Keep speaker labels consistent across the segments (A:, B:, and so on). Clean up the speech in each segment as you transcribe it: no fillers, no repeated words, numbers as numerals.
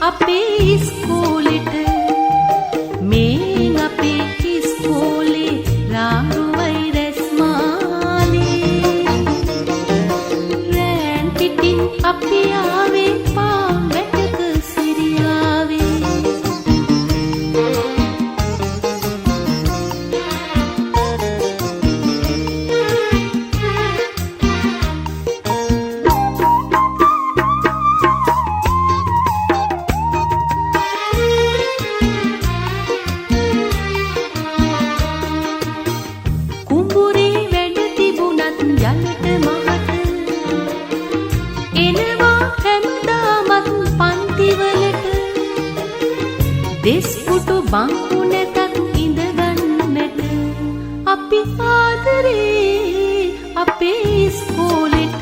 A: අපේ ඉස්කෝලෙට මේ අපේ ඉස්කෝලේ රාමුවයි රැස්මාලේ රෑන් පිටින් අපි ආවේ පාන් වැටක සිරියාවේ දෙස්පුටු බංකු නැතත් ඉඳගන්නට අපි ආදරේ අපේ ඉස්කෝලෙට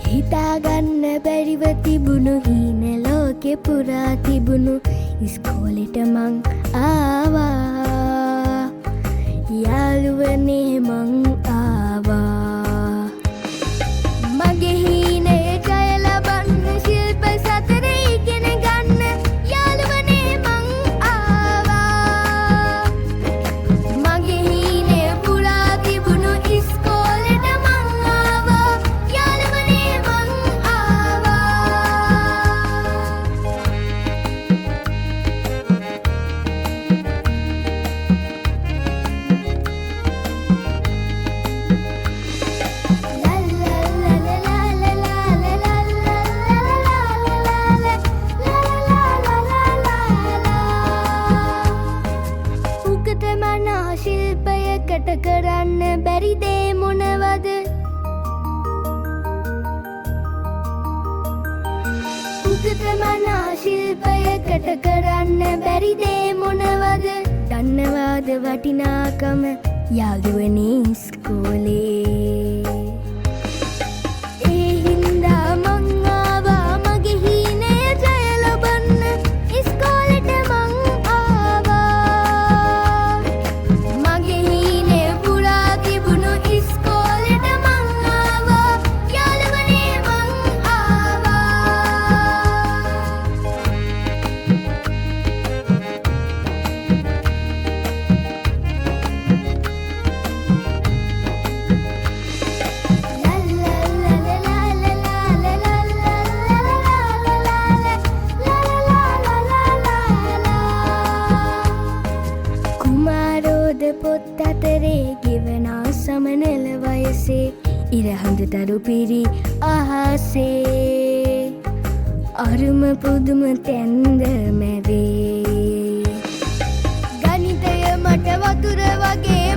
B: හිතාගන්න බැරිව තිබුණු හීන ලෝකෙ පුරා තිබුණු ඉස්කෝලෙට මං ආවා යාළුවනේ මං ආවා මගේ හීනය ජය ලබන්න ශිල්ප සතරේ ඉගෙන ගන්න යාළුවනේ මං ආවා මගේ හීනය පුරා තිබුණු ඉස්කෝලෙට මං ආවා යාළුවනේ මං ආවා ශිල්පයකට කරන්න බැරි දේ මොනවද උගත මනා ශිල්පයකට කරන්න බැරි දේ මොනවද දන්නවාද වටිනාකම යාළුවනේ ඉස්කෝලේ ඒ හින්දා මං ආවා මගේ හීනය ජය ලබන්න ඉස්කෝලෙට මං පොත් අතරේ ගෙවනා සමනල වයසේ ඉරහඳ තරු පිරි අහසේ අරුම පුදුම තැන්ද මැවේ ගණිතය මට වතුර වගේ